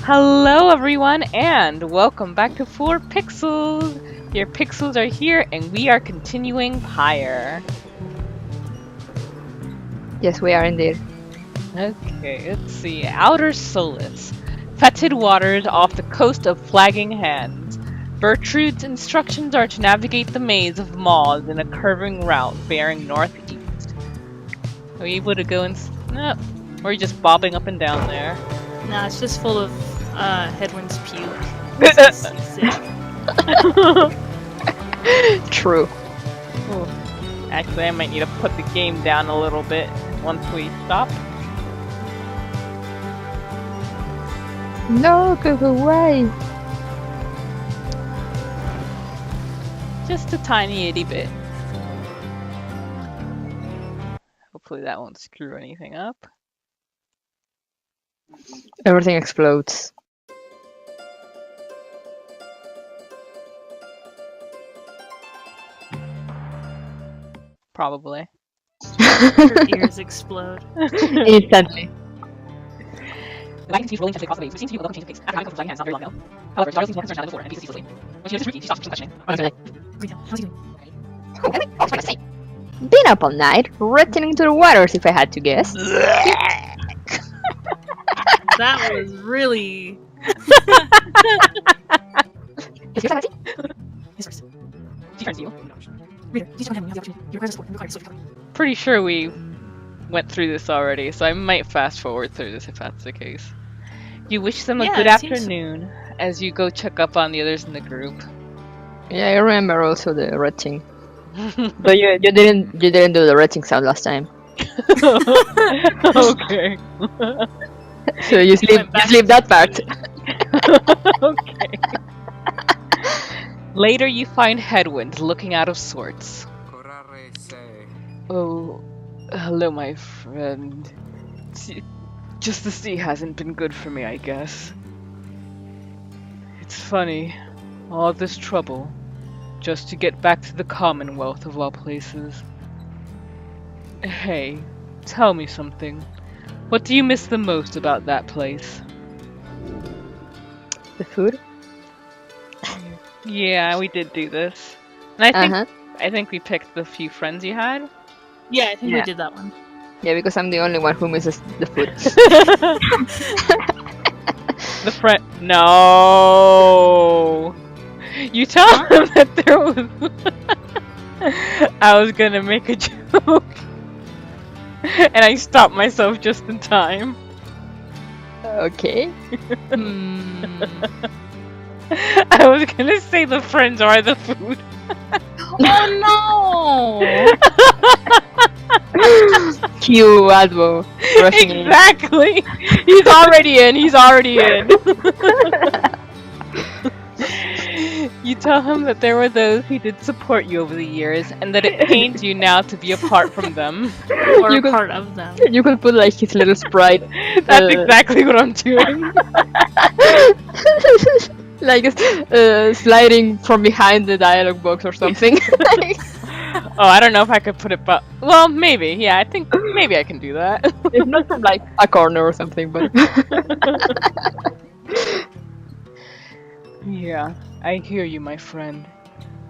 Hello everyone and welcome back to 4pixels! Your pixels are here and we are continuing Pyre. Yes, we are indeed. Okay, let's see. Outer Solace. Fetid waters off the coast of Flagging Hands. Bertrude's instructions are to navigate the maze of maws in a curving route bearing northeast. Are we able to go and... No. Or are you just bobbing up and down there? Nah, it's just full of Headwind's puke. This is sick. True. Ooh. Actually, I might need to put the game down a little bit once we stop. No, go away. Just a tiny itty bit. Hopefully that won't screw anything up. Everything explodes. Probably. Her ears explode. Instantly. The wagon continues rolling gently across the waves, which seems to be a local change of pace. After having come from Flagging Hands not very long ago. However, Dario seems more concerned now than before and beats ceaselessly. When she notices Ricky, she stops from questioning. Rita, how's he doing? Been up all night, returning to the waters if I had to guess. That was really. Is yours empty? His first. She turns to you. Rita, please don't have the opportunity. Your requires support and requires social recovery. Pretty sure we went through this already, so I might fast forward through this if that's the case. You wish them a Yeah, good it seems- afternoon as you go check up on the others in the group. Yeah, I remember also the retching. But you didn't do the retching sound last time. Okay. So you sleep that part. Okay. Later you find Headwind looking out of sorts. Oh, hello my friend. Just the sea hasn't been good for me, I guess. It's funny, all this trouble, just to get back to the Commonwealth of all places. Hey, tell me something. What do you miss the most about that place? The food? Yeah, we did do this. And Uh-huh. I think we picked the few friends you had. Yeah, I think we Yeah. did that one. Yeah, because I'm the only one who misses the food. The friend. No. You tell him that there was. I was gonna make a joke, and I stopped myself just in time. Okay. Hmm. I was gonna say the friends are the food. Oh Cue Advo. rushing in. Exactly. He's already in. He's already in. You tell him that there were those who did support you over the years, and that it pains you now to be apart from them. no! Or You could- part of them. You could put like his little sprite. That's exactly what I'm doing. Like sliding from behind the dialogue box or something. Oh, I don't know if I could put it, but well, maybe. Yeah, I think maybe I can do that. If not from like a corner or something, but Yeah, I hear you, my friend.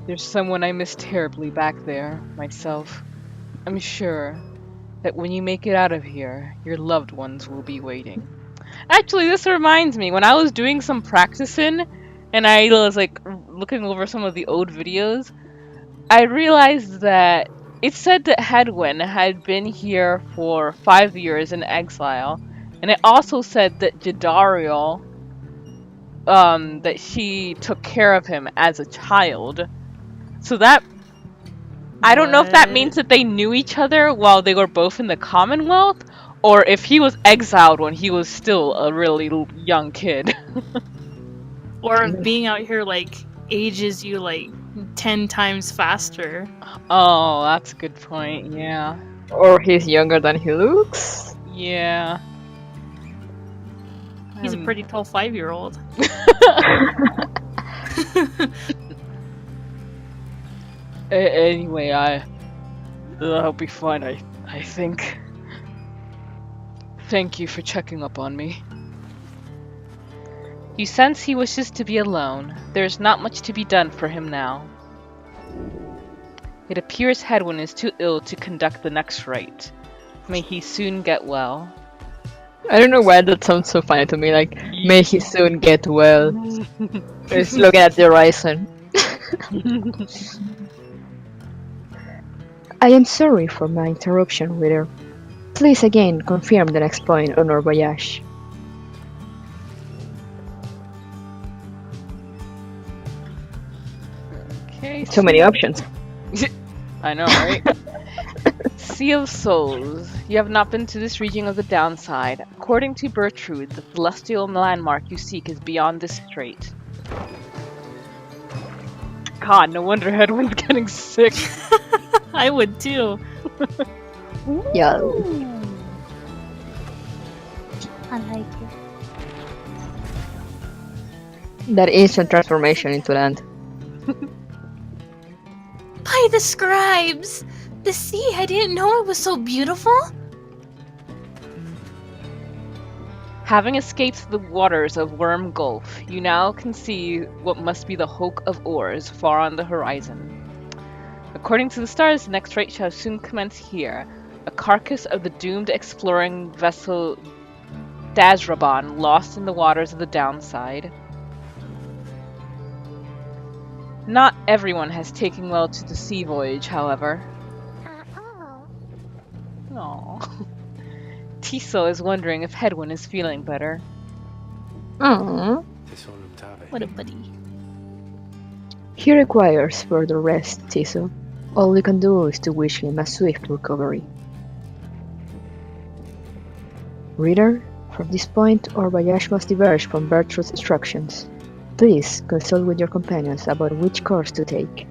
There's someone I miss terribly back there, myself. I'm sure that when you make it out of here, your loved ones will be waiting. Actually, this reminds me, when I was doing some practicing, and I was like looking over some of the old videos, I realized that it said that Hedwyn had been here for 5 years in exile, and it also said that Jadariel, that she took care of him as a child. So that, I don't know if that What? means that they knew each other while they were both in the Commonwealth, or if he was exiled when he was still a really young kid. Or if being out here like ages you like 10 times faster. Oh, that's a good point, yeah. or he's younger than he looks. Yeah. He's a pretty tall 5-year-old. Anyway, I'll be fine, I think. Thank you for checking up on me. You sense he wishes to be alone. There is not much to be done for him now. It appears Hedwyn is too ill to conduct the next rite. May he soon get well. I don't know why that sounds so funny to me. Like, may he soon get well. Just looking at the horizon. I am sorry for my interruption, reader. Please again confirm the next point on our voyage. Okay. Too many options. I know, right? Sea of Souls. You have not been to this region of the downside. According to Bertrude, the celestial landmark you seek is beyond this strait. God, no wonder Hedwyn's getting sick. I would too. Yeah. I like it. That instant transformation into land. By the scribes! The sea, I didn't know it was so beautiful. Having escaped the waters of Wyrm Gulf, you now can see what must be the hulk of oars far on the horizon. According to the stars, the next rite shall soon commence here. A carcass of the doomed exploring vessel Dazraban lost in the waters of the downside. Not everyone has taken well to the sea voyage, however. Aww. Tiso is wondering if Hedwyn is feeling better. Aww. What a buddy. He requires further rest, Tiso. All we can do is to wish him a swift recovery. Reader, from this point, our voyage must diverge from Bertrude's instructions. Please consult with your companions about which course to take.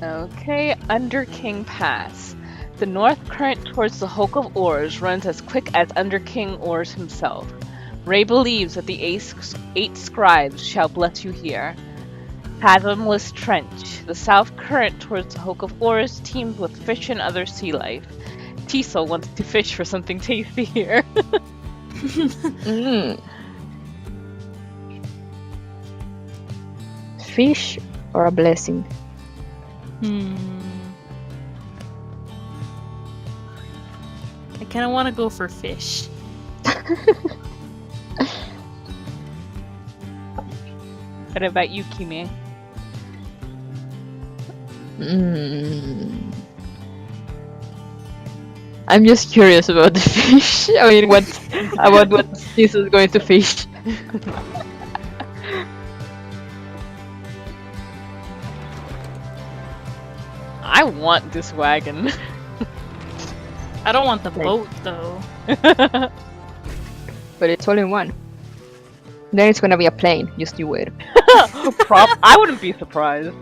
Okay, Under King Pass. The north current towards the Hulk of Oars runs as quick as Under King Oars himself. Ray believes that the eight scribes shall bless you here. Fathomless Trench. The south current towards the Hulk of Oars teems with fish and other sea life. Tiso wants to fish for something tasty here. Fish or a blessing? I kind of want to go for fish. What about you, Kime? I'm just curious about the fish. I mean, what this is going to fish? I want this wagon. I don't want the boat though. But it's all in one. Then it's gonna be a plane. Just you wait. I wouldn't be surprised.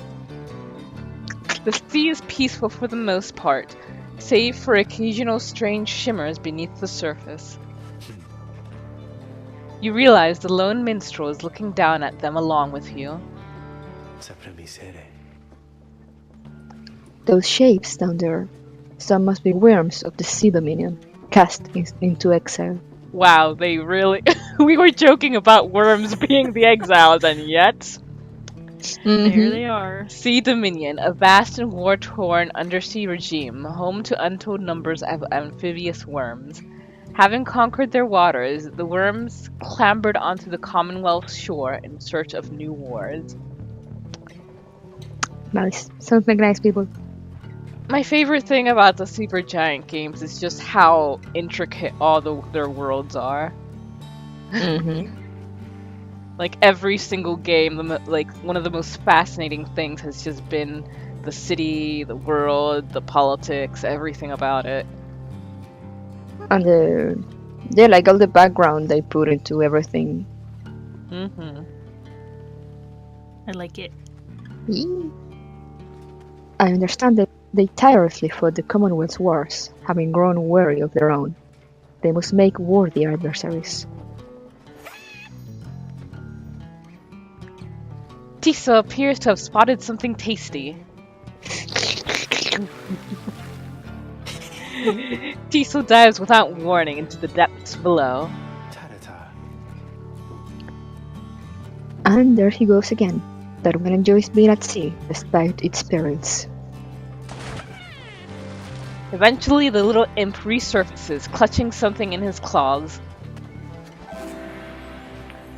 The sea is peaceful for the most part, save for occasional strange shimmers beneath the surface. You realize the lone minstrel is looking down at them along with you. Those shapes down there, some must be Wyrms of the Sea Dominion, cast into exile. Wow, they really... We were joking about Wyrms being the exiles, and yet... There they are. Sea Dominion, a vast and war-torn undersea regime, home to untold numbers of amphibious worms. Having conquered their waters, the Wyrms clambered onto the Commonwealth's shore in search of new wars. Nice. Sounds like nice people. My favorite thing about the Supergiant games is just how intricate all their worlds are. Like every single game, like one of the most fascinating things has just been the city, the world, the politics, everything about it. And like all the background they put into everything. I like it. I understand that they tirelessly fought the Commonwealth's wars, having grown weary of their own. They must make worthy adversaries. Tisa appears to have spotted something tasty. Diesel dives without warning into the depths below. And there he goes again. That one enjoys being at sea, despite its perils. Eventually, the little imp resurfaces, clutching something in his claws.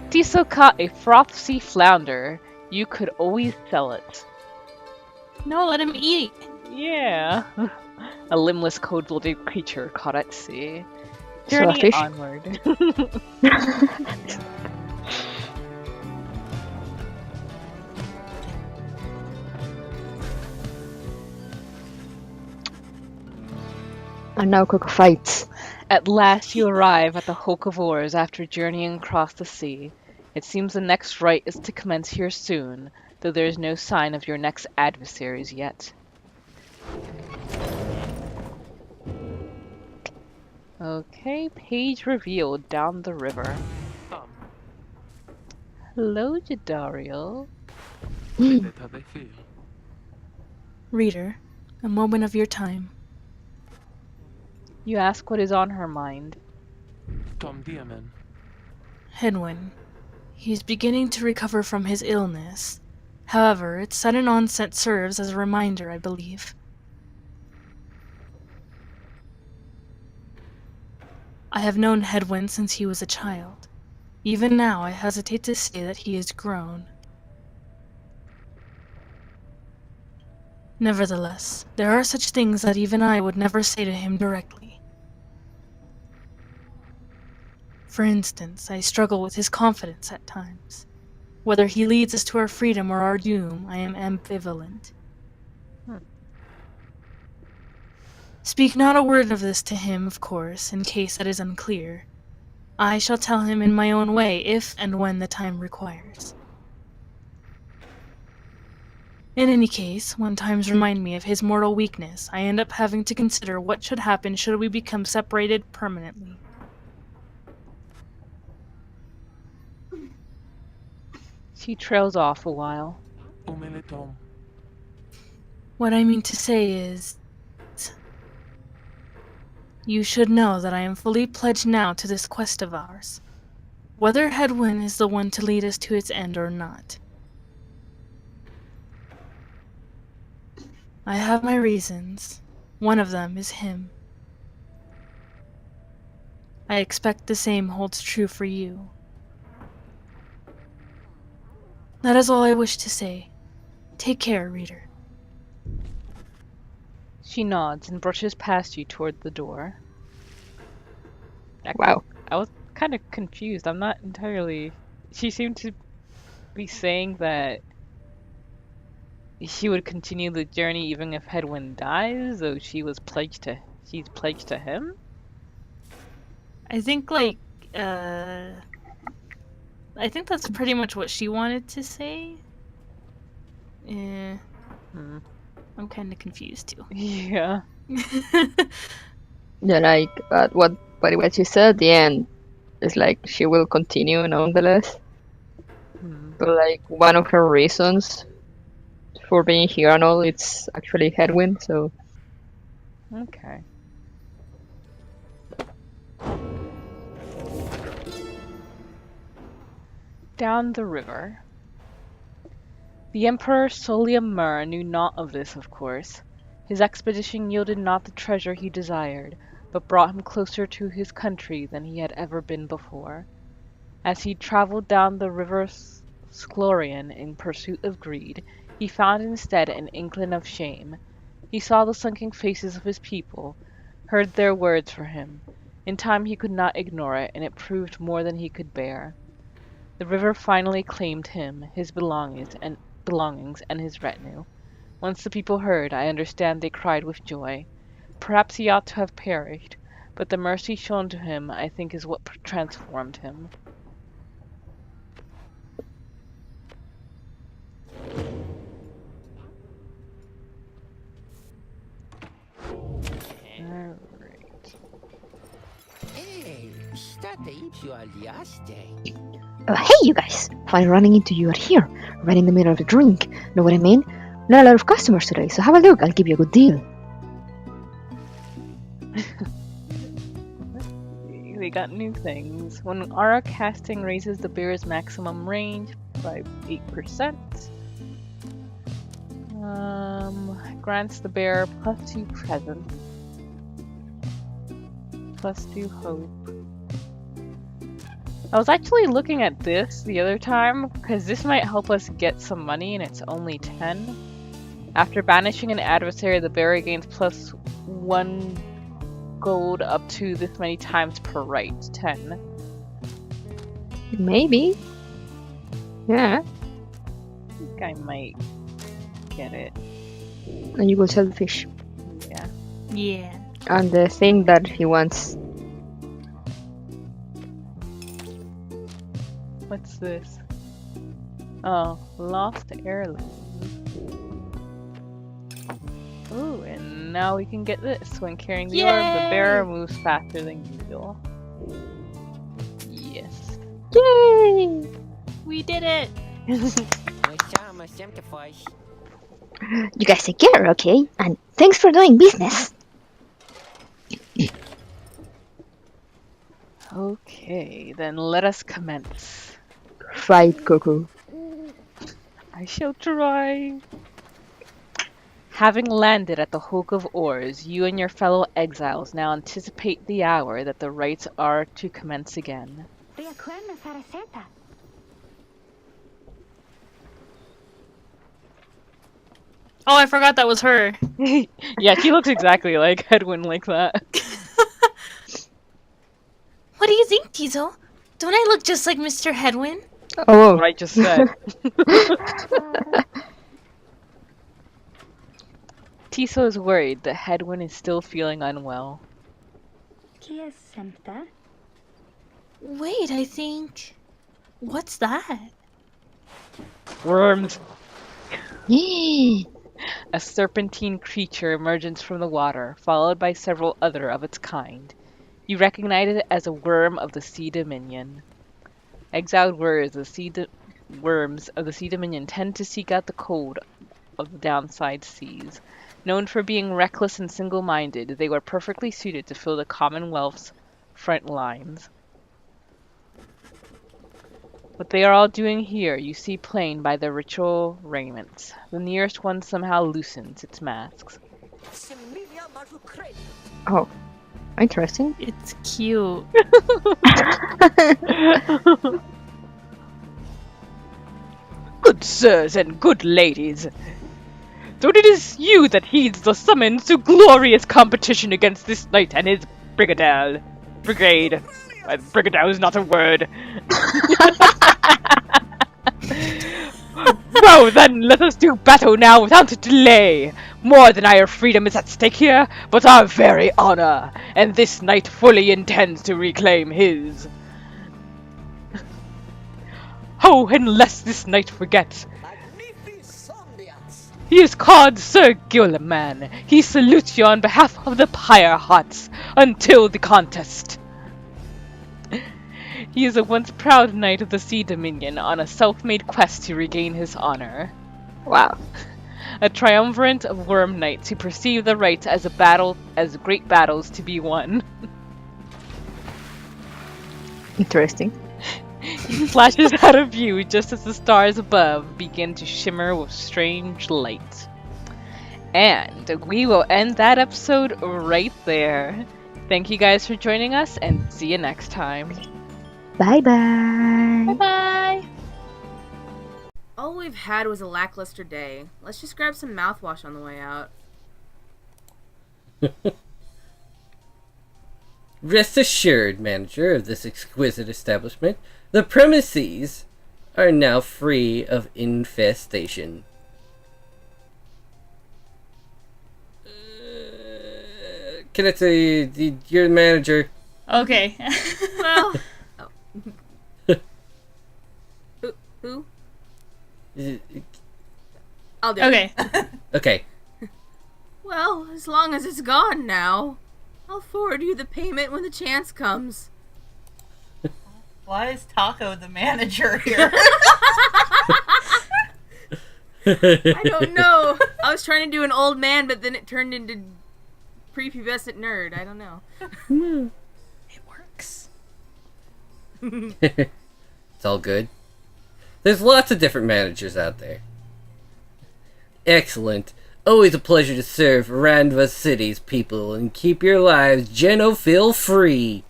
Diesel caught a frothy flounder. You could always sell it. No, let him eat. Yeah. A limbless, cold-blooded creature caught at sea. So a Journey fish? onward. And now Coco fights. At last you arrive at the Hulk of Oars after journeying across the sea. It seems the next rite is to commence here soon, though there is no sign of your next adversaries yet. Okay, page revealed down the river. Hello, Jadariel. Reader, a moment of your time. You ask what is on her mind. Hedwyn. He's beginning to recover from his illness. However, its sudden onset serves as a reminder, I believe. I have known Hedwyn since he was a child. Even now, I hesitate to say that he is grown. Nevertheless, there are such things that even I would never say to him directly. For instance, I struggle with his confidence at times. Whether he leads us to our freedom or our doom, I am ambivalent. Speak not a word of this to him, of course, in case that is unclear. I shall tell him in my own way if and when the time requires. In any case, when times remind me of his mortal weakness, I end up having to consider what should happen should we become separated permanently. She trails off a while. What I mean to say is, you should know that I am fully pledged now to this quest of ours, whether Hedwyn is the one to lead us to its end or not. I have my reasons. One of them is him. I expect the same holds true for you. That is all I wish to say. Take care, reader. She nods and brushes past you toward the door. Wow. I was kind of confused. I'm not entirely... She seemed to be saying that she would continue the journey even if Hedwyn dies, though she's pledged to him? I think, I think that's pretty much what she wanted to say. I'm kind of confused too. Yeah. Yeah, like what she said at the end is like she will continue nonetheless. But like one of her reasons for being here and all, it's actually Hedwyn, so Okay. Down the river. The Emperor Soliamur knew naught of this, of course. His expedition yielded not the treasure he desired, but brought him closer to his country than he had ever been before. As he traveled down the river Sclorian in pursuit of greed, he found instead an inkling of shame. He saw the sunken faces of his people, heard their words for him. In time he could not ignore it, and it proved more than he could bear. The river finally claimed him, his belongings, and his retinue. Once the people heard, I understand they cried with joy. Perhaps he ought to have perished, but the mercy shown to him, I think, is what transformed him. Alright. Hey, you guys! Fine running into you out here, right in the middle of the drink. Know what I mean? Not a lot of customers today, so have a look. I'll give you a good deal. they got new things. When aura casting raises the bear's maximum range by 8%. Grants the bear +2 presence. +2 hope. I was actually looking at this the other time, because this might help us get some money and it's only 10. After banishing an adversary, the bear gains +1 gold up to this many times per right. 10. Maybe. Yeah. I think I might get it. And you go sell the fish. Yeah. Yeah. And the thing that he wants. What's this? Oh, lost heirloom. Ooh, and now we can get this. When carrying the orb, the bearer moves faster than usual. Yes. Yay! We did it! You guys take care, okay? And thanks for doing business. Okay, then let us commence. Fight, Coco. I shall try. Having landed at the Hulk of Oars, you and your fellow exiles now anticipate the hour that the rites are to commence again. Oh, I forgot that was her. Yeah, she looks exactly like Hedwyn like that. What do you think, Tizo? Don't I look just like Mr. Hedwyn? Oh, What I just said. Tiso is worried that Hedwyn is still feeling unwell. Wait, I think... What's that? Wyrms! yeah. A serpentine creature emerges from the water, followed by several other of its kind. You recognize it as a worm of the Sea Dominion. Exiled worms of the Sea Dominion tend to seek out the cold of the downside seas. Known for being reckless and single-minded, they were perfectly suited to fill the Commonwealth's front lines. What they are all doing here, you see plain by their ritual raiments. The nearest one somehow loosens its masks. Oh, interesting. It's cute. Good sirs and good ladies, though it is you that heeds the summons to glorious competition against this knight and his brigade. Brigade is not a word. Well then, let us do battle now without delay. More than our freedom is at stake here, but our very honor, and this knight fully intends to reclaim his. Oh, and lest this knight forget, he is called Sir Gilliman. He salutes you on behalf of the Pyre Hots until the contest. He is a once proud knight of the Sea Dominion on a self-made quest to regain his honor. Wow. A triumvirate of worm knights who perceive the rites as great battles to be won. Interesting. He flashes out of view just as the stars above begin to shimmer with strange light. And we will end that episode right there. Thank you guys for joining us, and see you next time. Bye-bye. Bye! All we've had was a lackluster day. Let's just grab some mouthwash on the way out. Rest assured, manager of this exquisite establishment, the premises are now free of infestation. Can I say you're the manager? Okay. Well... Who? I'll do Okay. it. Okay. Well, as long as it's gone now, I'll forward you the payment when the chance comes. Why is Taco the manager here? I don't know. I was trying to do an old man, but then it turned into prepubescent nerd. I don't know. It works. It's all good. There's lots of different managers out there. Excellent. Always a pleasure to serve Randva City's people and keep your lives genophil free.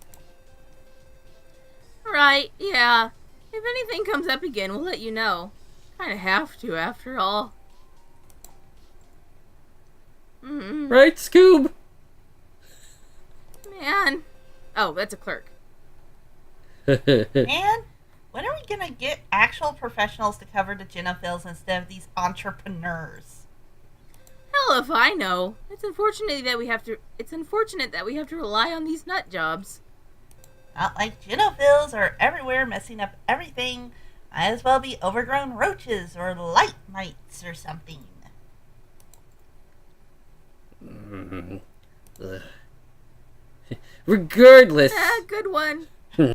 Right, yeah. If anything comes up again, we'll let you know. Kinda have to, after all. Right, Scoob? Man. Oh, that's a clerk. Man, when are we gonna get actual professionals to cover the genophils instead of these entrepreneurs? Hell if I know. It's unfortunate that we have to rely on these nut jobs. Not like genophils are everywhere messing up everything. Might as well be overgrown roaches or light mites or something. Regardless. Good one.